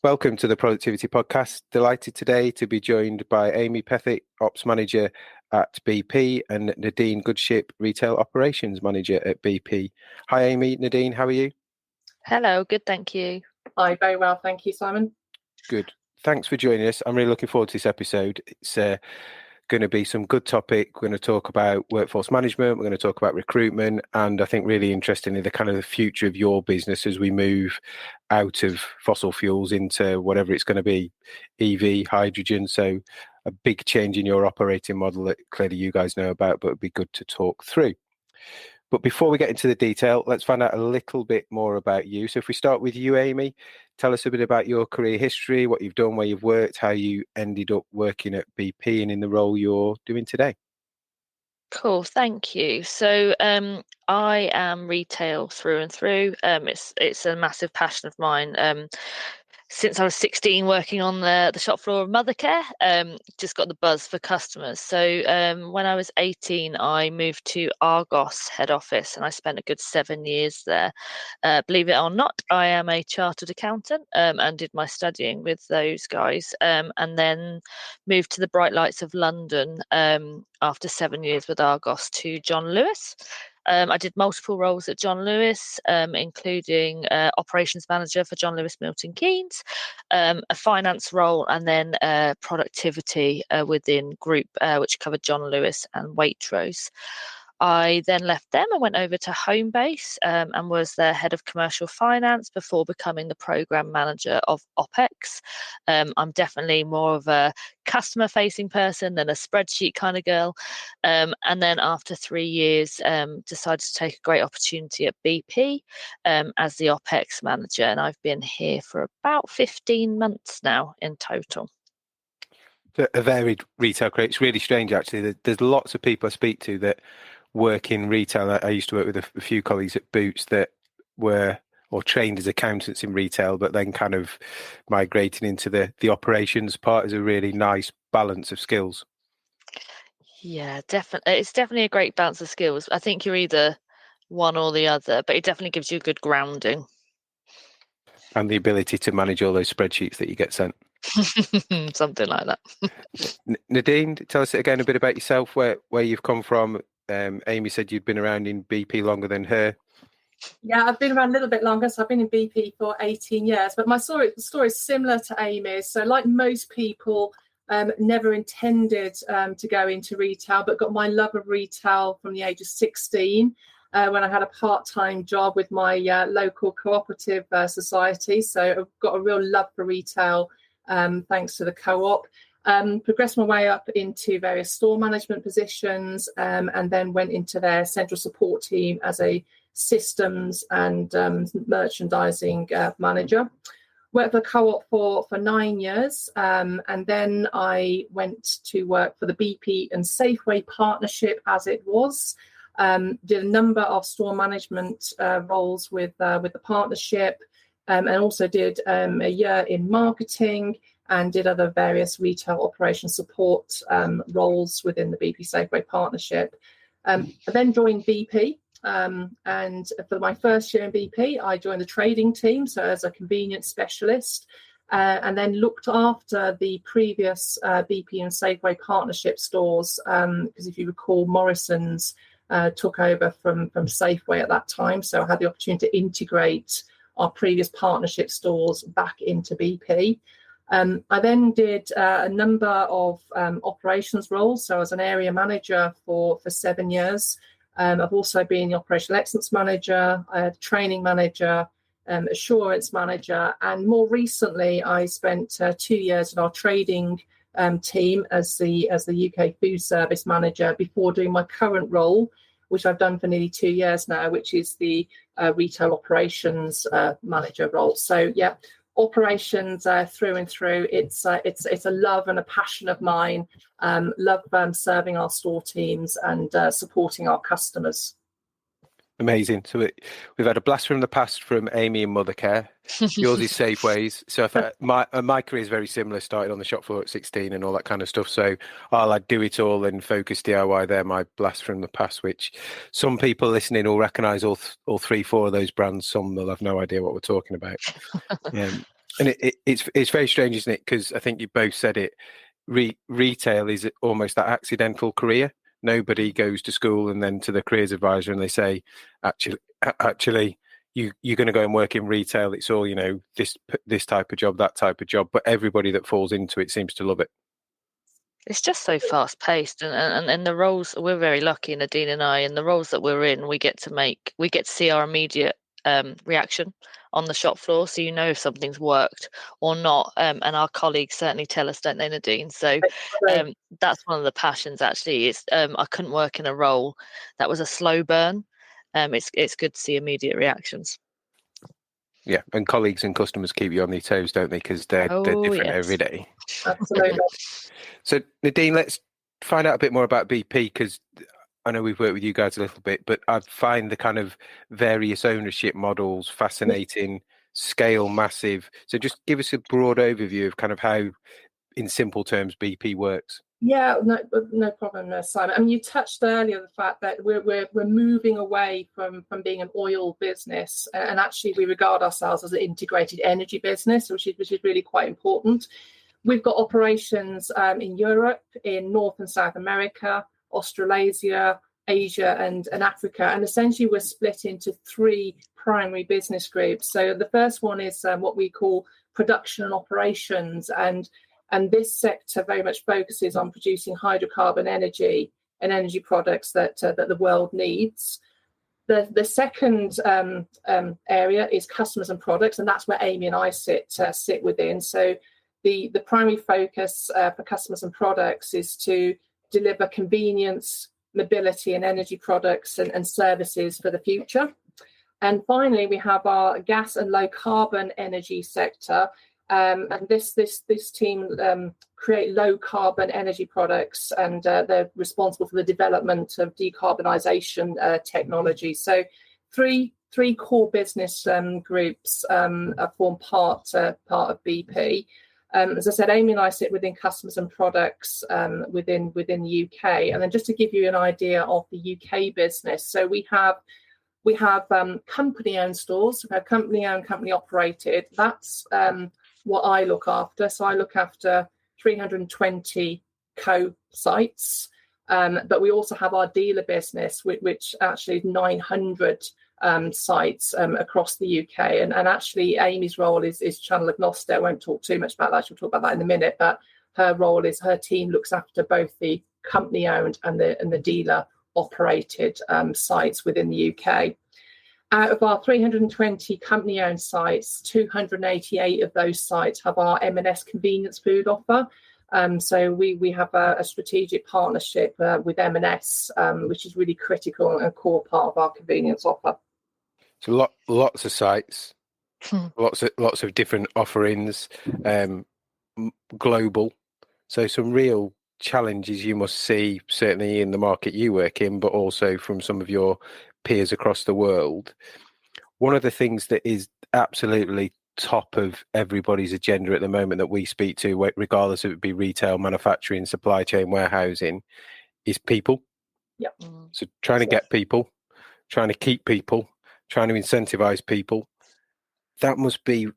Welcome to the Productivity Podcast. Delighted today to be joined by Amy Pethick, Ops Manager at BP, and Nadine Goodship, Retail Operations Manager at BP. Hi Amy, Nadine, how are you? Hello, good, thank you. Hi, very well, thank you, Simon. Good. Thanks for joining us. I'm really looking forward to this episode. It's going to be some good topic. We're going to talk about workforce management. We're going to talk about recruitment, and I think really interestingly, the future of your business as we move out of fossil fuels into whatever it's going to be, EV, hydrogen. So a big change in your operating model that clearly you guys know about, but it'd be good to talk through. But before we get into the detail, let's find out a little bit more about you. So if we start with you, Amy, tell us a bit about your career history, what you've done, where you've worked, how you ended up working at BP and in the role you're doing today. Cool, thank you. So I am retail through and through. It's a massive passion of mine. Since I was 16, working on the shop floor of Mothercare, just got the buzz for customers. So when I was 18, I moved to Argos head office, and I spent a good 7 years there. Believe it or not, I am a chartered accountant and did my studying with those guys, and then moved to the bright lights of London after 7 years with Argos to John Lewis. I did multiple roles at John Lewis, including operations manager for John Lewis Milton Keynes, a finance role, and then productivity within group, which covered John Lewis and Waitrose. I then left them and went over to Homebase and was their head of commercial finance before becoming the program manager of OPEX. I'm definitely more of a customer-facing person than a spreadsheet kind of girl. And then after 3 years, decided to take a great opportunity at BP as the OPEX manager. And I've been here for about 15 months now in total. A varied retail career. It's really strange, actually. There's lots of people I speak to that work in retail. I used to work with a few colleagues at Boots that were or trained as accountants in retail, but then kind of migrating into the operations part is a really nice balance of skills. Yeah, definitely. It's definitely a great balance of skills. I think you're either one or the other, but it definitely gives you a good grounding. And the ability to manage all those spreadsheets that you get sent. Something like that. Nadine, tell us again a bit about yourself, where you've come from. Amy said you'd been around in BP longer than her. Yeah, I've been around a little bit longer, so I've been in BP for 18 years. But my story is similar to Amy's. So like most people, never intended to go into retail, but got my love of retail from the age of 16 when I had a part-time job with my local cooperative society. So I've got a real love for retail thanks to the co-op. Progressed my way up into various store management positions and then went into their central support team as a systems and merchandising manager. Worked for the co-op for 9 years and then I went to work for the BP and Safeway partnership as it was. Did a number of store management roles with the partnership and also did a year in marketing and did other various retail operation support roles within the BP Safeway partnership. I then joined BP, and for my first year in BP, I joined the trading team, so as a convenience specialist, and then looked after the previous BP and Safeway partnership stores, because if you recall, Morrison's took over from Safeway at that time, so I had the opportunity to integrate our previous partnership stores back into BP. I then did a number of operations roles. So I was an area manager for 7 years. I've also been the operational excellence manager, training manager, assurance manager, and more recently I spent 2 years in our trading team as the UK food service manager before doing my current role, which I've done for nearly 2 years now, which is the retail operations manager role. So yeah. Operations through and through. It's a love and a passion of mine. Love serving our store teams and supporting our customers. Amazing. So we've had a blast from the past from Amy and Mothercare. Yours is Safeways. So I thought my career is very similar. Started on the shop floor at 16 and all that kind of stuff. So I'd do it all and focus DIY there. My blast from the past, which some people listening will recognise all 3-4 of those brands. Some will have no idea what we're talking about. And it's very strange, isn't it? Because I think you both said it. Retail is almost that accidental career. Nobody goes to school and then to the careers advisor and they say, actually, you're going to go and work in retail. It's all, this type of job, that type of job. But everybody that falls into it seems to love it. It's just so fast paced, and the roles, we're very lucky, Nadine and I, and the roles that we're in, we get to see our immediate reaction on the shop floor, so if something's worked or not, and our colleagues certainly tell us, don't they, Nadine? So that's one of the passions, actually, is I couldn't work in a role that was a slow burn. It's good to see immediate reactions. Yeah, and colleagues and customers keep you on their toes, don't they? Because they're different every day. Absolutely. So Nadine, let's find out a bit more about BP, because I know we've worked with you guys a little bit, but I find the kind of various ownership models fascinating, scale massive. So just give us a broad overview of kind of how, in simple terms, BP works. Yeah, no problem, Simon. I mean, you touched earlier the fact that we're moving away from being an oil business, and actually we regard ourselves as an integrated energy business, which is really quite important. We've got operations in Europe, in North and South America, Australasia, Asia, and Africa. And essentially, we're split into 3 primary business groups. So the first one is what we call production and operations. And this sector very much focuses on producing hydrocarbon energy and energy products that the world needs. The second area is customers and products, and that's where Amy and I sit within. So the primary focus for customers and products is to deliver convenience, mobility, and energy products and services for the future. And finally, we have our gas and low carbon energy sector. And this team create low carbon energy products, and they're responsible for the development of decarbonisation technology. So three core business groups form part of BP. As I said, Amy and I sit within customers and products within the UK. And then just to give you an idea of the UK business, so we have company-owned stores, we have company-owned, company-operated. That's what I look after. So I look after 320 co-sites, but we also have our dealer business, which actually is 900 sites across the UK. And actually Amy's role is channel agnostic. I won't talk too much about that. She'll talk about that in a minute. But her role is her team looks after both the company owned and the dealer operated sites within the UK. Out of our 320 company owned sites, 288 of those sites have our M&S convenience food offer. So we have a strategic partnership with M&S, which is really critical and a core part of our convenience offer. So lots of sites, lots of different offerings, global. So some real challenges you must see, certainly in the market you work in, but also from some of your peers across the world. One of the things that is absolutely top of everybody's agenda at the moment that we speak to, regardless of it be retail, manufacturing, supply chain, warehousing, is people. Yep. So trying to get people, trying to keep people, trying to incentivize people, that must be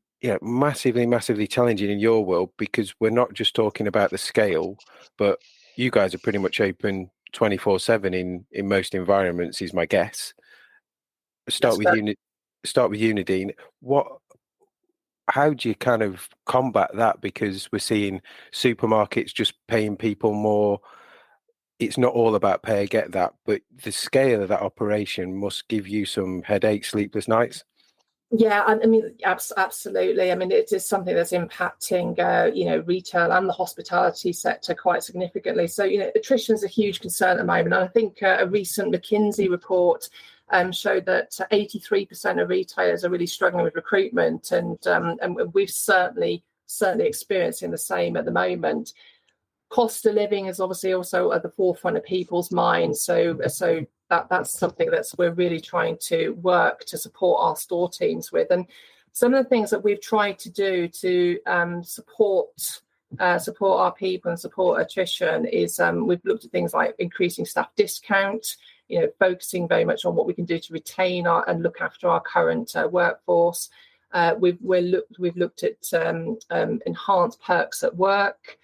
massively challenging in your world, because we're not just talking about the scale, but you guys are pretty much open 24/7 in most environments, is my guess. Start with you, Nadine. How do you kind of combat that? Because we're seeing supermarkets just paying people more. It's not all about pay, I get that, but the scale of that operation must give you some headaches, sleepless nights. Yeah, I mean, absolutely. I mean, it is something that's impacting, retail and the hospitality sector quite significantly. So, attrition is a huge concern at the moment. And I think a recent McKinsey report showed that 83% of retailers are really struggling with recruitment, and we're certainly experiencing the same at the moment. Cost of living is obviously also at the forefront of people's minds. So that's something we're really trying to work to support our store teams with. And some of the things that we've tried to do to support our people and support attrition is we've looked at things like increasing staff discount, focusing very much on what we can do to retain and look after our current workforce. We've looked at enhanced perks at work.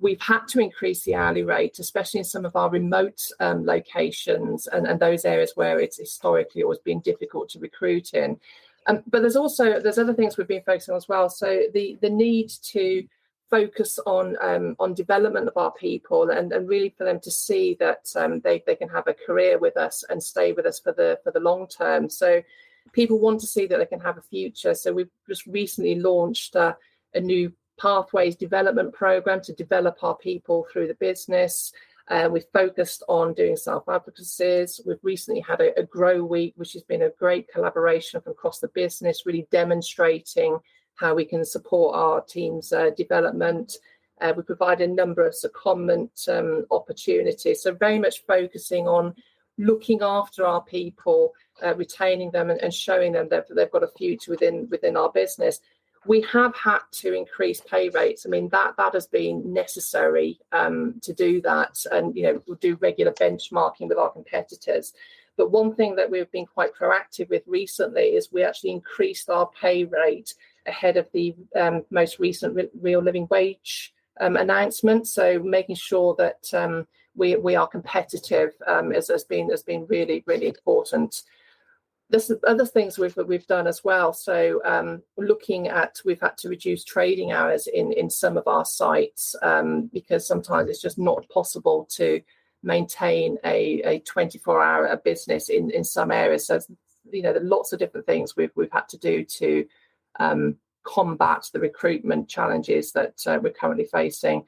We've had to increase the hourly rate, especially in some of our remote locations and those areas where it's historically always been difficult to recruit in. But there's other things we've been focusing on as well. So the need to focus on development of our people and really for them to see that they can have a career with us and stay with us for the long term. So people want to see that they can have a future. So we've just recently launched a new pathways development program to develop our people through the business. We've focused on doing self-advocacies. We've recently had a Grow Week, which has been a great collaboration from across the business, really demonstrating how we can support our team's development. We provide a number of secondment opportunities. So very much focusing on looking after our people, retaining them and showing them that they've got a future within our business. We have had to increase pay rates. I mean, that has been necessary to do that. And, we'll do regular benchmarking with our competitors. But one thing that we've been quite proactive with recently is we actually increased our pay rate ahead of the most recent real living wage announcement. So making sure that we are competitive has been really, really important. There's other things we've done as well. So we've had to reduce trading hours in some of our sites because sometimes it's just not possible to maintain a 24-hour business in some areas. So there are lots of different things we've had to do to combat the recruitment challenges that we're currently facing.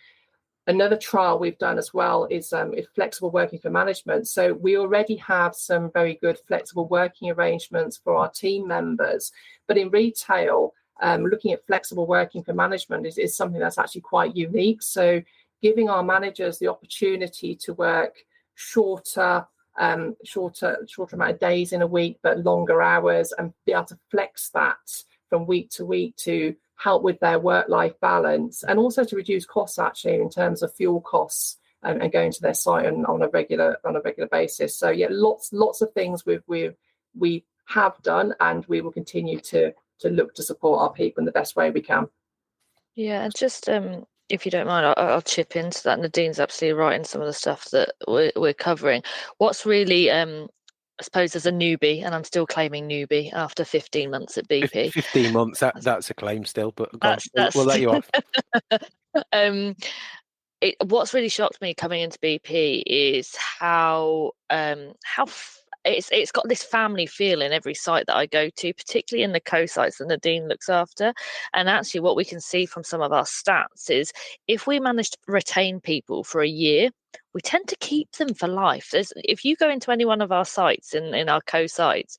Another trial we've done as well is flexible working for management. So we already have some very good flexible working arrangements for our team members. But in retail, looking at flexible working for management is something that's actually quite unique. So giving our managers the opportunity to work shorter amount of days in a week, but longer hours, and be able to flex that from week to week to help with their work-life balance, and also to reduce costs actually in terms of fuel costs and going to their site on a regular basis. So yeah, lots of things we have done, and we will continue to look to support our people in the best way we can. Yeah, and just if you don't mind, I'll chip into that. Nadine's absolutely right in some of the stuff that we're covering. What's really I suppose as a newbie, and I'm still claiming newbie after 15 months at BP. 15 months, that's a claim still, but we'll let you off. What's really shocked me coming into BP is how it's got this family feel in every site that I go to, particularly in the co-sites that Nadine looks after. And actually what we can see from some of our stats is if we manage to retain people for a year, we tend to keep them for life. If you go into any one of our sites in our co-sites,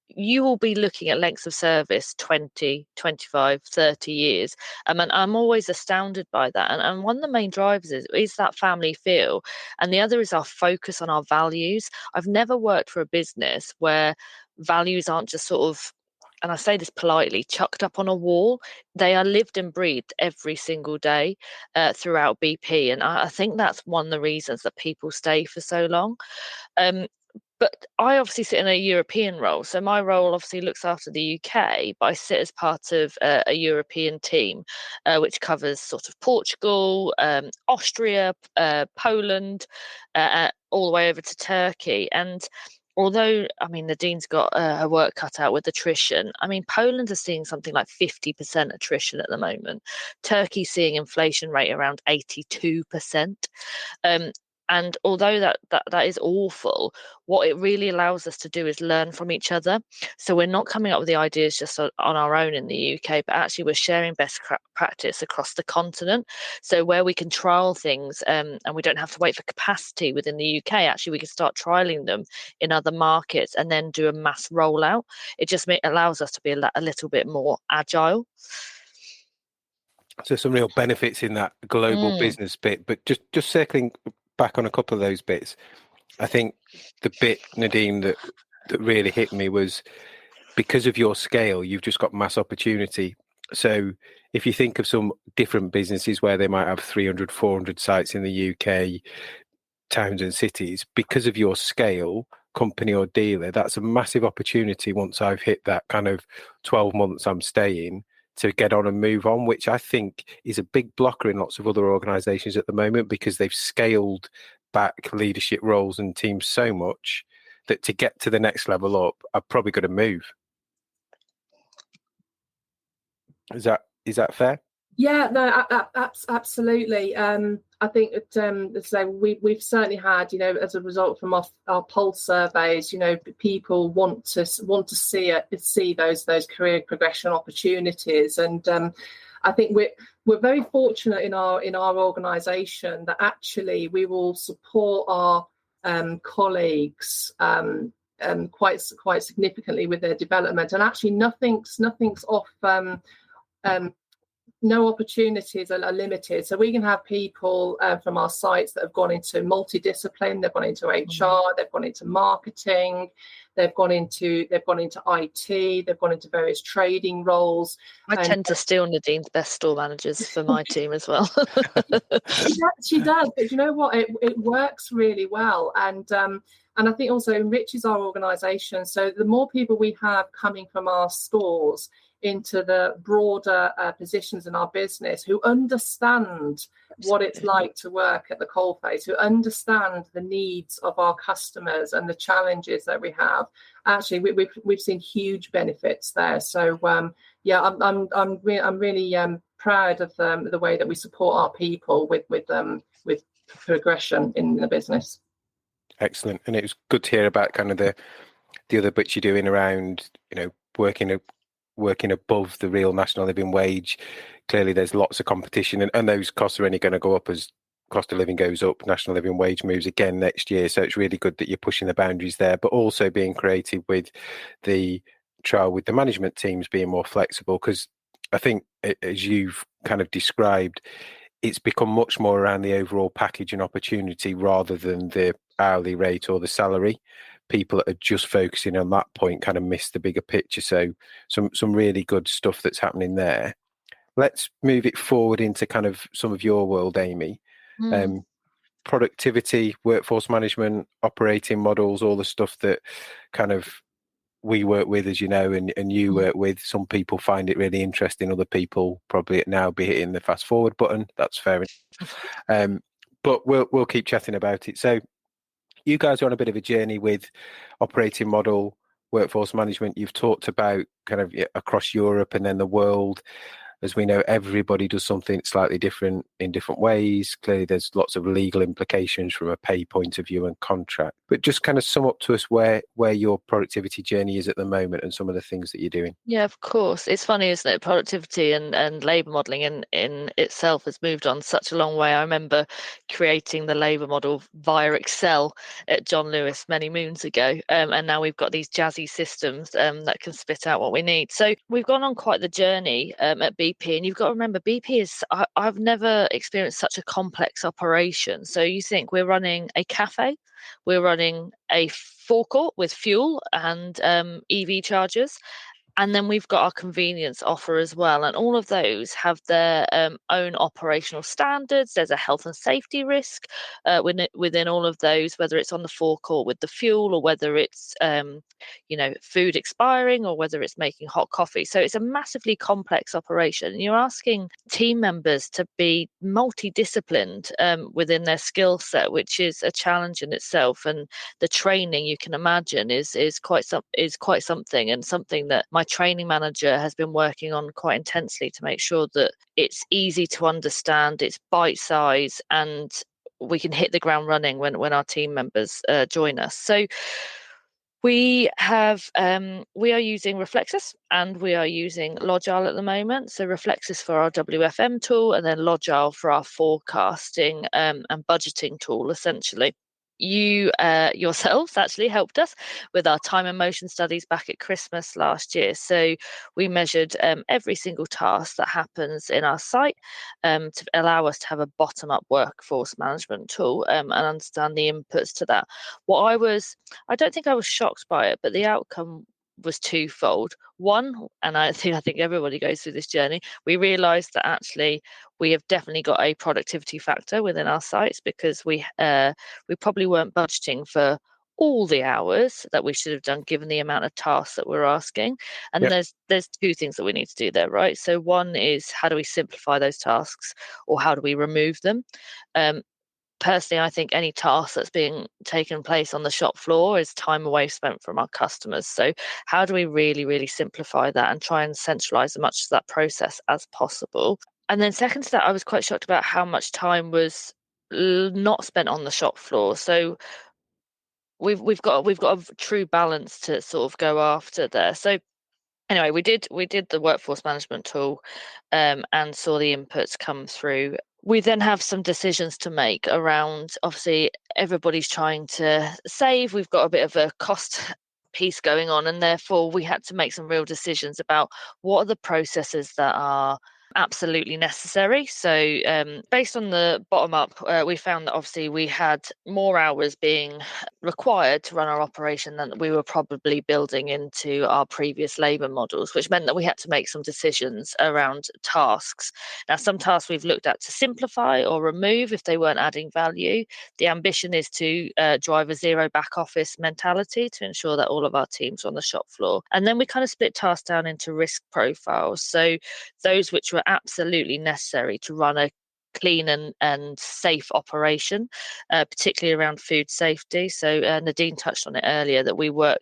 you will be looking at lengths of service 20, 25, 30 years. And I'm always astounded by that. And one of the main drivers is that family feel. And the other is our focus on our values. I've never worked for a business where values aren't just sort of, and I say this politely, chucked up on a wall. They are lived and breathed every single day throughout BP. And I think that's one of the reasons that people stay for so long. But I obviously sit in a European role. So my role obviously looks after the UK, but I sit as part of a European team, which covers sort of Portugal, Austria, Poland, all the way over to Turkey. And although, I mean, Nadine's got her work cut out with attrition, I mean, Poland is seeing something like 50% attrition at the moment. Turkey's seeing inflation rate around 82%. And although that is awful, what it really allows us to do is learn from each other. So we're not coming up with the ideas just on our own in the UK, but actually we're sharing best practice across the continent. So where we can trial things and we don't have to wait for capacity within the UK, actually we can start trialing them in other markets and then do a mass rollout. It just allows us to be a little bit more agile. So some real benefits in that global business bit, but just circling back on a couple of those bits, I think the bit, Nadine, that really hit me was because of your scale, you've just got mass opportunity. So if you think of some different businesses where they might have 300, 400 sites in the UK, towns and cities, because of your scale, company or dealer, that's a massive opportunity once I've hit that kind of 12 months I'm staying to get on and move on, which I think is a big blocker in lots of other organizations at the moment, because they've scaled back leadership roles and teams so much that to get to the next level up, I've probably got to move. Is that fair? Yeah, no, absolutely. I think that, so we've certainly had, as a result from our pulse surveys, people want to see those career progression opportunities, and I think we're very fortunate in our organisation that actually we will support our colleagues quite significantly with their development, and actually nothing's off. No opportunities are limited, so we can have people from our sites that have gone into multidiscipline. They've gone into HR, they've gone into marketing, they've gone into IT, they've gone into various trading roles. I tend to steal Nadine's best store managers for my team as well. She does, but you know what? It works really well, and I think also enriches our organisation. So the more people we have coming from our stores into the broader positions in our business, who understand what it's like to work at the coalface, who understand the needs of our customers and the challenges that we have. Actually, we've seen huge benefits there. So I'm really proud of the way that we support our people with progression in the business. Excellent. And it was good to hear about kind of the other bits you're doing around, working above the real national living wage. Clearly there's lots of competition, and those costs are only going to go up as cost of living goes up. National living wage moves again next year, so it's really good that you're pushing the boundaries there, but also being creative with the trial with the management teams being more flexible, because I think, as you've kind of described, it's become much more around the overall package and opportunity rather than the hourly rate or the salary. People that are just focusing on that point kind of miss the bigger picture. So some really good stuff that's happening there. Let's move it forward into kind of some of your world, Amy. Productivity, workforce management, operating models, all the stuff that kind of we work with, as you know, and you work with. Some people find it really interesting. Other people probably now be hitting the fast forward button. That's fair enough. But we'll keep chatting about it. So you guys are on a bit of a journey with operating model, workforce management. You've talked about kind of across Europe and then the world. As we know, everybody does something slightly different in different ways. Clearly, there's lots of legal implications from a pay point of view and contract. But just kind of sum up to us where your productivity journey is at the moment and some of the things that you're doing. Yeah, of course. It's funny, isn't it? Productivity and labour modelling in itself has moved on such a long way. I remember creating the labour model via Excel at John Lewis many moons ago. And now we've got these jazzy systems that can spit out what we need. So we've gone on quite the journey at BP. And you've got to remember, BP is, I've never experienced such a complex operation. So you think we're running a cafe, we're running a forecourt with fuel and EV chargers. And then we've got our convenience offer as well. And all of those have their own operational standards. There's a health and safety risk within all of those, whether it's on the forecourt with the fuel, or whether it's, food expiring, or whether it's making hot coffee. So it's a massively complex operation. And you're asking team members to be multidisciplined within their skill set, which is a challenge in itself. And the training, you can imagine, is quite something, and something that my training manager has been working on quite intensely to make sure that it's easy to understand, it's bite size, and we can hit the ground running when our team members join us. So we are using Reflexis and we are using Logile at the moment. So Reflexis for our WFM tool, and then Logile for our forecasting and budgeting tool, essentially. You yourselves actually helped us with our time and motion studies back at Christmas last year. So we measured every single task that happens in our site to allow us to have a bottom-up workforce management tool and understand the inputs to that. I don't think I was shocked by it, but the outcome was twofold. One, and I think everybody goes through this journey, we realised that actually we have definitely got a productivity factor within our sites, because we probably weren't budgeting for all the hours that we should have done given the amount of tasks that we're asking. And Yep. there's two things that we need to do there, right? So one is, how do we simplify those tasks, or how do we remove them? Personally, I think any task that's being taken place on the shop floor is time away spent from our customers. So how do we really, really simplify that and try and centralize as much of that process as possible? And then second to that, I was quite shocked about how much time was not spent on the shop floor. So we've got a true balance to sort of go after there. So anyway, we did the workforce management tool, and saw the inputs come through. We then have some decisions to make around, obviously everybody's trying to save. We've got a bit of a cost piece going on, and therefore we had to make some real decisions about what are the processes that are absolutely necessary. So based on the bottom up, we found that obviously we had more hours being required to run our operation than we were probably building into our previous labour models, which meant that we had to make some decisions around tasks. Now, some tasks we've looked at to simplify or remove if they weren't adding value. The ambition is to drive a zero back office mentality to ensure that all of our teams are on the shop floor. And then we kind of split tasks down into risk profiles. So those which were absolutely necessary to run a clean and safe operation, particularly around food safety. So Nadine touched on it earlier, that we work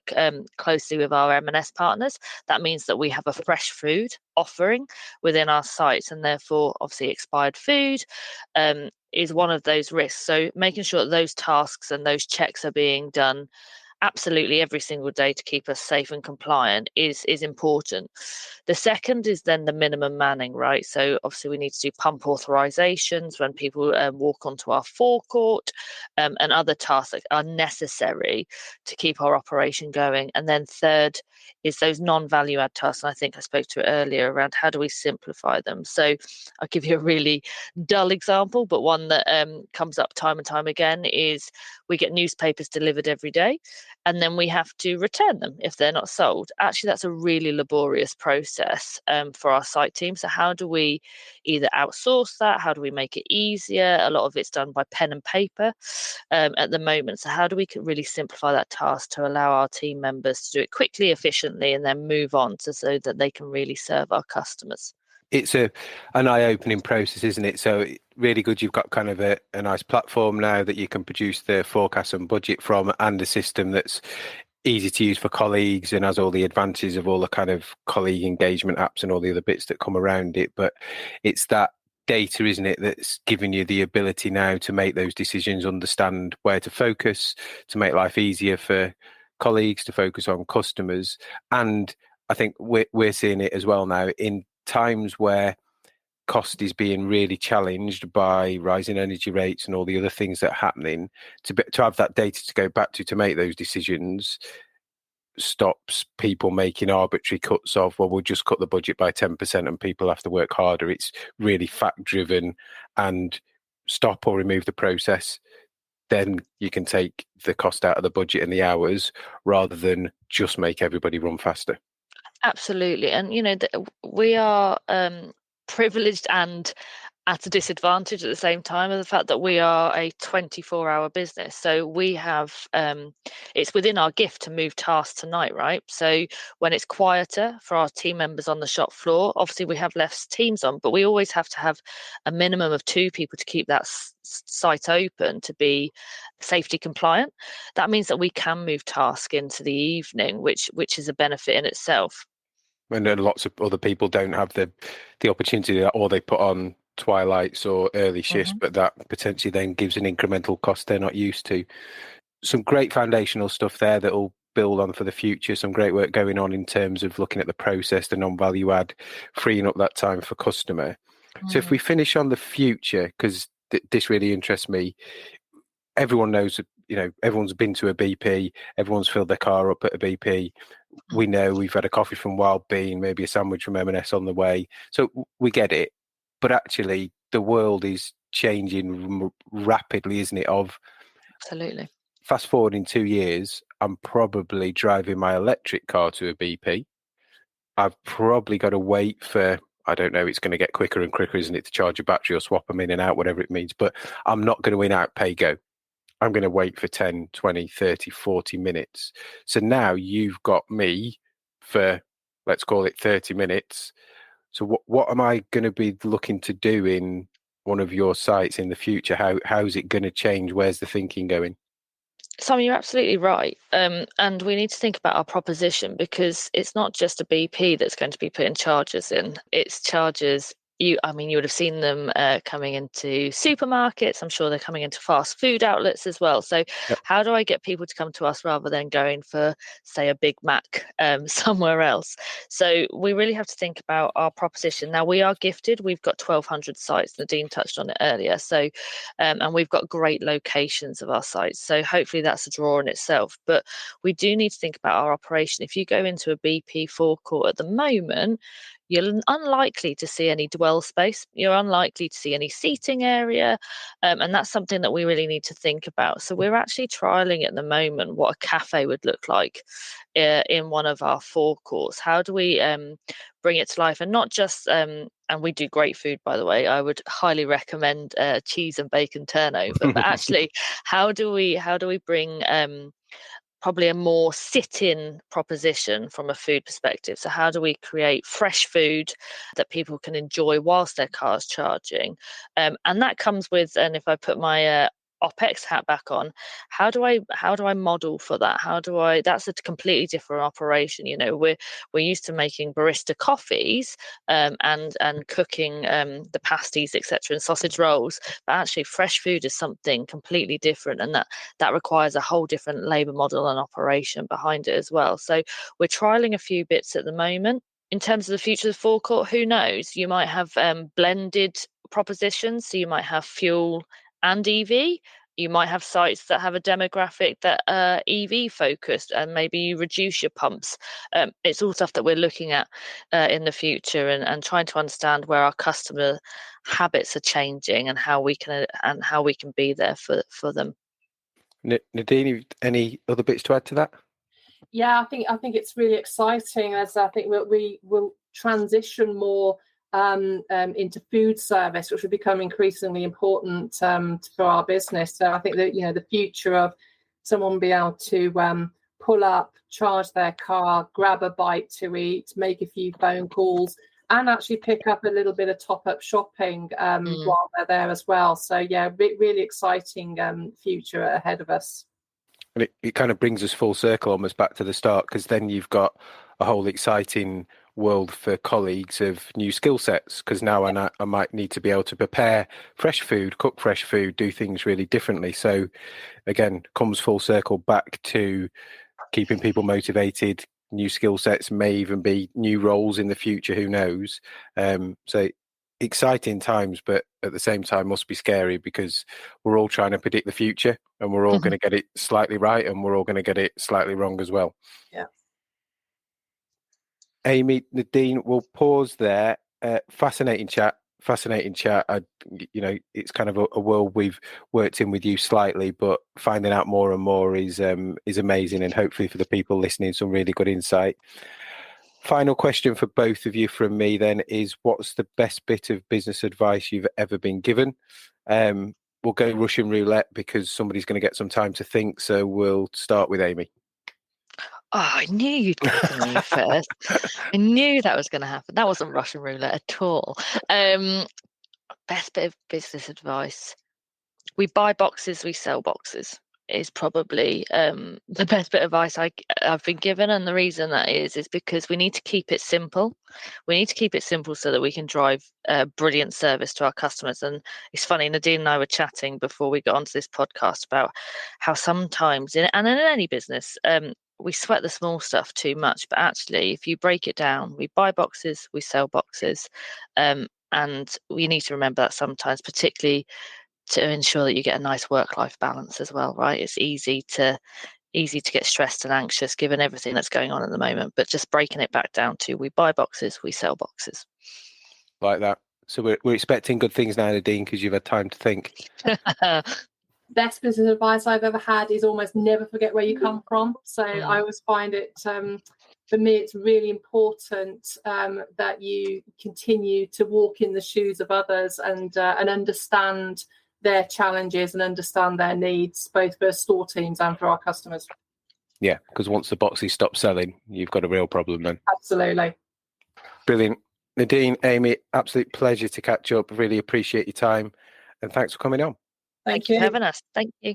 closely with our M&S partners. That means that we have a fresh food offering within our sites, and therefore obviously expired food is one of those risks. So making sure that those tasks and those checks are being done absolutely every single day to keep us safe and compliant is important. The second is then the minimum manning, right? So obviously we need to do pump authorizations when people walk onto our forecourt, and other tasks that are necessary to keep our operation going. And then third is those non-value add tasks. And I think I spoke to it earlier around how do we simplify them. So I'll give you a really dull example, but one that comes up time and time again is we get newspapers delivered every day, and then we have to return them if they're not sold. Actually, that's a really laborious process for our site team. So how do we either outsource that? How do we make it easier? A lot of it's done by pen and paper at the moment. So how do we really simplify that task to allow our team members to do it quickly, efficiently, and then move on so that they can really serve our customers? It's an eye-opening process, isn't it? So really good. You've got kind of a nice platform now that you can produce the forecast and budget from, and a system that's easy to use for colleagues and has all the advantages of all the kind of colleague engagement apps and all the other bits that come around it. But it's that data, isn't it, that's giving you the ability now to make those decisions, understand where to focus, to make life easier for colleagues, to focus on customers. And I think we're seeing it as well now in times where cost is being really challenged by rising energy rates and all the other things that are happening. To have that data to go back to make those decisions stops people making arbitrary cuts of, well, we'll just cut the budget by 10% and people have to work harder. It's really fact driven, and stop or remove the process, then you can take the cost out of the budget and the hours, rather than just make everybody run faster. Absolutely. And, we are privileged and at a disadvantage at the same time of the fact that we are a 24-hour business. So we have, it's within our gift to move tasks tonight, right? So when it's quieter for our team members on the shop floor, obviously we have less teams on, but we always have to have a minimum of 2 people to keep that site open to be safety compliant. That means that we can move tasks into the evening, which is a benefit in itself. And then lots of other people don't have the opportunity, or they put on twilights or early shifts, but that potentially then gives an incremental cost they're not used to. Some great foundational stuff there that will build on for the future. Some great work going on in terms of looking at the process, the non-value add, freeing up that time for customer. So if we finish on the future, because this really interests me, everyone knows, everyone's been to a BP, everyone's filled their car up at a BP. We know we've had a coffee from Wild Bean, maybe a sandwich from M&S on the way. So we get it. But actually, the world is changing rapidly, isn't it? Absolutely. Fast forward in 2 years, I'm probably driving my electric car to a BP. I've probably got to wait for, I don't know, it's going to get quicker and quicker, isn't it, to charge a battery or swap them in and out, whatever it means. But I'm not going to in-out pay go. I'm going to wait for 10, 20, 30, 40 minutes. So now you've got me for, let's call it 30 minutes. So what am I going to be looking to do in one of your sites in the future? How's it going to change? Where's the thinking going? Simon, you're absolutely right. And we need to think about our proposition, because it's not just a BP that's going to be putting chargers in. It's chargers. You would have seen them coming into supermarkets. I'm sure they're coming into fast food outlets as well. So Yep. how do I get people to come to us rather than going for, say, a Big Mac somewhere else? So we really have to think about our proposition. Now, we are gifted. We've got 1,200 sites. Nadine touched on it earlier. So, and we've got great locations of our sites. So hopefully that's a draw in itself. But we do need to think about our operation. If you go into a BP forecourt at the moment, you're unlikely to see any dwell space. You're unlikely to see any seating area. And that's something that we really need to think about. So we're actually trialing at the moment what a cafe would look like in one of our forecourts. How do we bring it to life? And not just, and we do great food, by the way. I would highly recommend cheese and bacon turnover. But actually, how do we bring probably a more sit-in proposition from a food perspective? So how do we create fresh food that people can enjoy whilst their car's charging? And that comes with, and if I put my OpEx hat back on, how do I model for that? That's a completely different operation. We're used to making barista coffees and cooking the pasties, etc., and sausage rolls, but actually fresh food is something completely different, and that requires a whole different labor model and operation behind it as well. So we're trialing a few bits at the moment. In terms of the future of the forecourt, who knows? You might have blended propositions. So you might have fuel and EV. You might have sites that have a demographic that are EV focused, and maybe you reduce your pumps. It's all stuff that we're looking at in the future, and trying to understand where our customer habits are changing and how we can be there for them. Nadine, any other bits to add to that? Yeah, I think it's really exciting, as I think we will transition more into food service, which will become increasingly important for our business. So I think that the future of someone being able to pull up, charge their car, grab a bite to eat, make a few phone calls, and actually pick up a little bit of top-up shopping while they're there as well. So yeah, really exciting future ahead of us. And it kind of brings us full circle almost back to the start, because then you've got a whole exciting world for colleagues of new skill sets, because now I might need to be able to prepare fresh food, cook fresh food, do things really differently. So again, comes full circle back to keeping people motivated. New skill sets may even be new roles in the future, who knows? So exciting times, but at the same time must be scary, because we're all trying to predict the future, and we're all going to get it slightly right, and we're all going to get it slightly wrong as well. Yeah. Amy, Nadine, we'll pause there. Fascinating chat. It's kind of a world we've worked in with you slightly, but finding out more and more is amazing, and hopefully for the people listening, some really good insight. Final question for both of you from me then is, what's the best bit of business advice you've ever been given? We'll go Russian roulette, because somebody's going to get some time to think. So we'll start with Amy. Oh, I knew you'd go to me first. I knew that was going to happen. That wasn't Russian roulette at all. Best bit of business advice. We buy boxes, we sell boxes, is probably the best bit of advice I've been given. And the reason that is because we need to keep it simple. We need to keep it simple so that we can drive brilliant service to our customers. And it's funny, Nadine and I were chatting before we got onto this podcast about how sometimes, in any business, we sweat the small stuff too much. But actually, if you break it down, we buy boxes, we sell boxes. And we need to remember that sometimes, particularly to ensure that you get a nice work-life balance as well, right? It's easy to get stressed and anxious given everything that's going on at the moment, but just breaking it back down to, we buy boxes, we sell boxes. Like that. So we're expecting good things now, Nadine, because you've had time to think. Best business advice I've ever had is almost never forget where you come from. So I always find it, for me, it's really important that you continue to walk in the shoes of others and understand their challenges and understand their needs, both for store teams and for our customers. Yeah, because once the boxes stop selling, you've got a real problem then. Absolutely. Brilliant. Nadine, Amy, absolute pleasure to catch up. Really appreciate your time, and thanks for coming on. Thank you you. for having us. Thank you.